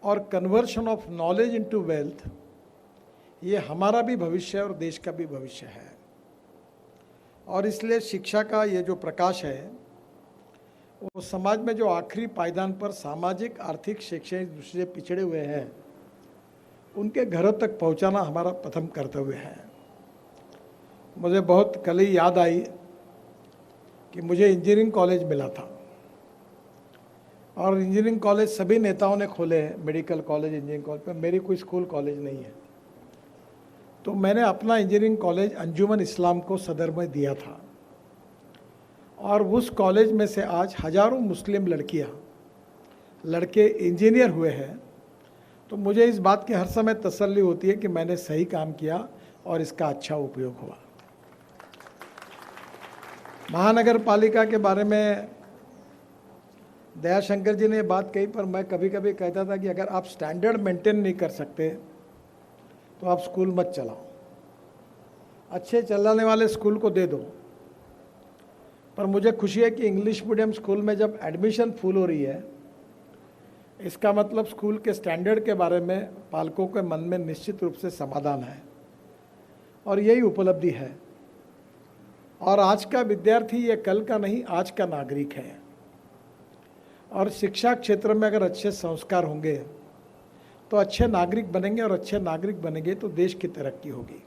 और conversion of knowledge into wealth, ये हमारा भी भविष्य है और देश का भी भविष्य है। और इसलिए शिक्षा का ये जो प्रकाश है वो समाज में जो आखिरी पायदान पर सामाजिक, आर्थिक, शैक्षणिक दृष्टि से पिछड़े हुए हैं उनके घरों तक पहुंचाना हमारा प्रथम कर्तव्य है। मुझे बहुत कल ही याद आई कि मुझे इंजीनियरिंग कॉलेज मिला था और इंजीनियरिंग कॉलेज सभी नेताओं ने खोले हैं, मेडिकल कॉलेज, इंजीनियरिंग कॉलेज, पर मेरी कोई स्कूल कॉलेज नहीं है। तो मैंने अपना इंजीनियरिंग कॉलेज अंजुमन इस्लाम को सदर में दिया था और उस कॉलेज में से आज हजारों मुस्लिम लड़के इंजीनियर हुए हैं। तो मुझे इस बात की हर समय तसल्ली होती है कि मैंने सही काम किया और इसका अच्छा उपयोग हुआ। महानगर पालिका के बारे में दयाशंकर जी ने बात कही, पर मैं कभी कभी कहता था कि अगर आप स्टैंडर्ड मेंटेन नहीं कर सकते तो आप स्कूल मत चलाओ, अच्छे चलाने वाले स्कूल को दे दो। पर मुझे खुशी है कि इंग्लिश मीडियम स्कूल में जब एडमिशन फुल हो रही है, इसका मतलब स्कूल के स्टैंडर्ड के बारे में पालकों के मन में निश्चित रूप से समाधान है और यही उपलब्धि है। और आज का विद्यार्थी ये कल का नहीं, आज का नागरिक है। और शिक्षा क्षेत्र में अगर अच्छे संस्कार होंगे तो अच्छे नागरिक बनेंगे और अच्छे नागरिक बनेंगे तो देश की तरक्की होगी।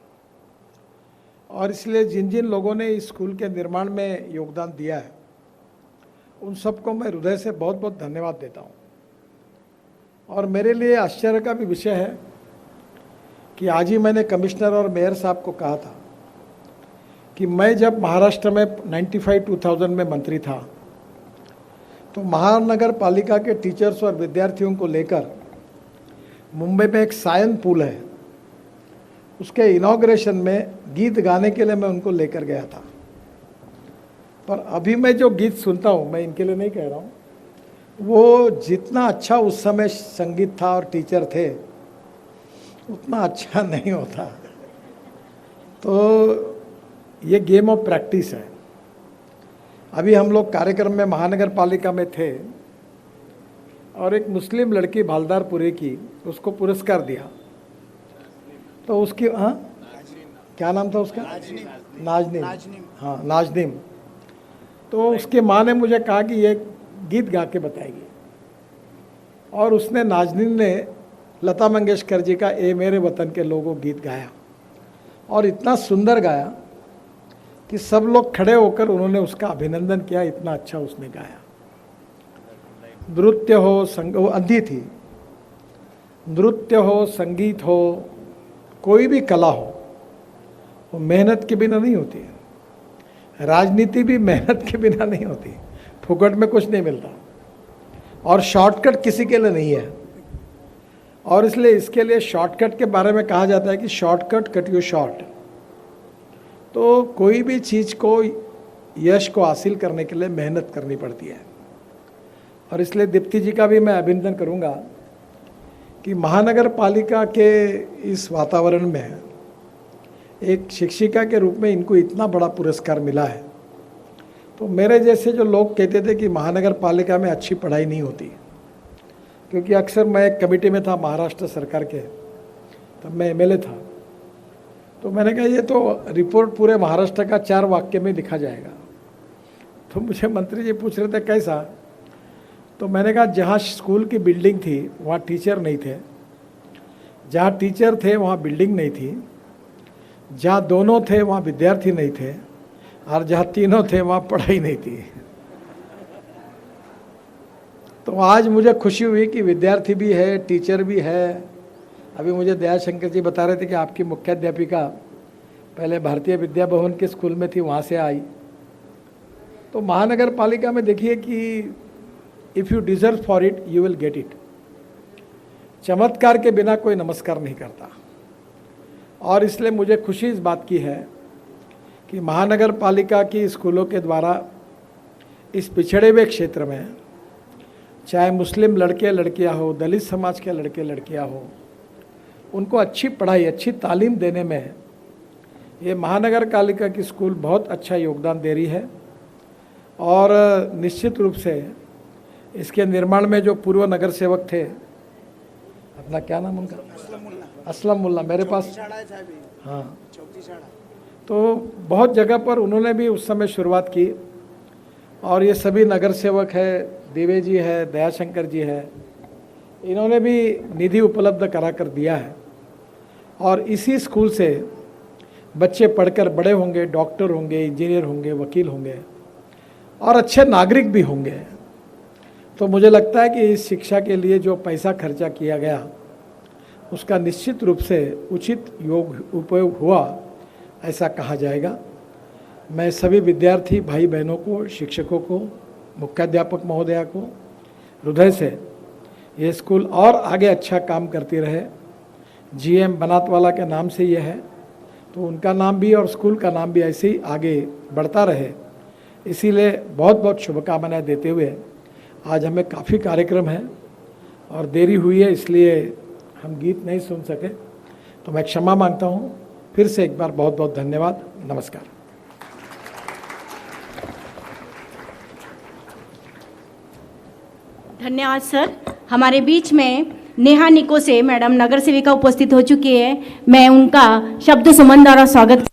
और इसलिए जिन जिन लोगों ने इस स्कूल के निर्माण में योगदान दिया है उन सबको मैं हृदय से बहुत बहुत धन्यवाद देता हूँ। और मेरे लिए आश्चर्य का भी विषय है कि आज ही मैंने कमिश्नर और मेयर साहब को कहा था कि मैं जब महाराष्ट्र में 95-2000 में मंत्री था तो महानगर पालिका के टीचर्स और विद्यार्थियों को लेकर मुंबई में एक सायन पुल है, उसके इनॉग्रेशन में गीत गाने के लिए मैं उनको लेकर गया था। पर अभी मैं जो गीत सुनता हूँ, मैं इनके लिए नहीं कह रहा हूँ, वो जितना अच्छा उस समय संगीत था और टीचर थे उतना अच्छा नहीं होता। तो ये गेम ऑफ प्रैक्टिस है। अभी हम लोग कार्यक्रम में महानगर पालिका में थे और एक मुस्लिम लड़की भालदारपुरे की, उसको पुरस्कार दिया। तो उसकी क्या नाम था उसका? नाजनीम। हाँ, नाजनीम। तो उसके माँ ने मुझे कहा कि ये गीत गा के बताएगी और उसने, नाजनीम ने लता मंगेशकर जी का ए मेरे वतन के लोगों गीत गाया और इतना सुंदर गाया कि सब लोग खड़े होकर उन्होंने उसका अभिनंदन किया, इतना अच्छा उसने गाया। नृत्य हो, वो अंधी थी, नृत्य हो, संगीत हो, कोई भी कला हो, वो मेहनत के बिना नहीं होती है। राजनीति भी मेहनत के बिना नहीं होती, फुकट में कुछ नहीं मिलता और शॉर्टकट किसी के लिए नहीं है। और इसलिए इसके लिए शॉर्टकट के बारे में कहा जाता है कि शॉर्टकट कट यू शॉर्ट। तो कोई भी चीज़ को, यश को हासिल करने के लिए मेहनत करनी पड़ती है। और इसलिए दीप्ति जी का भी मैं अभिनंदन करूंगा कि महानगर पालिका के इस वातावरण में एक शिक्षिका के रूप में इनको इतना बड़ा पुरस्कार मिला है। तो मेरे जैसे जो लोग कहते थे कि महानगर पालिका में अच्छी पढ़ाई नहीं होती, क्योंकि अक्सर मैं एक कमेटी में था महाराष्ट्र सरकार के, तब मैं एमएलए था, तो मैंने कहा ये तो रिपोर्ट पूरे महाराष्ट्र का 4 वाक्य में लिखा जाएगा। तो मुझे मंत्री जी पूछ रहे थे कैसा, तो मैंने कहा जहाँ स्कूल की बिल्डिंग थी वहाँ टीचर नहीं थे, जहाँ टीचर थे वहाँ बिल्डिंग नहीं थी, जहाँ दोनों थे वहाँ विद्यार्थी नहीं थे, और जहाँ तीनों थे वहाँ पढ़ाई नहीं थी। तो आज मुझे खुशी हुई कि विद्यार्थी भी है, टीचर भी है। अभी मुझे दयाशंकर जी बता रहे थे कि आपकी मुख्याध्यापिका पहले भारतीय विद्या भवन के स्कूल में थी, वहाँ से आई। तो महानगर पालिका में देखिए कि if you deserve for it you will get it. चमत्कार के बिना कोई नमस्कार नहीं करता। और इसलिए मुझे खुशी इस बात की है कि महानगर पालिका की स्कूलों के द्वारा इस पिछड़े हुए क्षेत्र में, चाहे मुस्लिम लड़के लड़कियां हो, दलित समाज के लड़के लड़कियां हो, उनको अच्छी पढ़ाई, अच्छी तालीम देने में ये महानगर पालिका की स्कूल बहुत अच्छा योगदान दे रही है। और निश्चित रूप से इसके निर्माण में जो पूर्व नगर सेवक थे अपना क्या नाम उनका, असलम मुल्ला, मेरे पास, हाँ। तो बहुत जगह पर उन्होंने भी उस समय शुरुआत की, और ये सभी नगर सेवक है, देवे जी है, दयाशंकर जी है, इन्होंने भी निधि उपलब्ध करा कर दिया है। और इसी स्कूल से बच्चे पढ़कर बड़े होंगे, डॉक्टर होंगे, इंजीनियर होंगे, वकील होंगे और अच्छे नागरिक भी होंगे। तो मुझे लगता है कि इस शिक्षा के लिए जो पैसा खर्चा किया गया उसका निश्चित रूप से उचित उपयोग हुआ, ऐसा कहा जाएगा। मैं सभी विद्यार्थी भाई बहनों को, शिक्षकों को, मुख्याध्यापक महोदया को हृदय से ये स्कूल और आगे अच्छा काम करती रहे। जीएम बनातवाला के नाम से ये है, तो उनका नाम भी और स्कूल का नाम भी ऐसे ही आगे बढ़ता रहे, इसीलिए बहुत बहुत शुभकामनाएं देते हुए आज हमें काफ़ी कार्यक्रम है और देरी हुई है, इसलिए हम गीत नहीं सुन सके, तो मैं क्षमा मांगता हूँ। फिर से एक बार बहुत बहुत धन्यवाद। नमस्कार। धन्यवाद सर। हमारे बीच में नेहा निको से मैडम नगर सेविका उपस्थित हो चुकी है। मैं उनका शब्द सुमन द्वारा स्वागत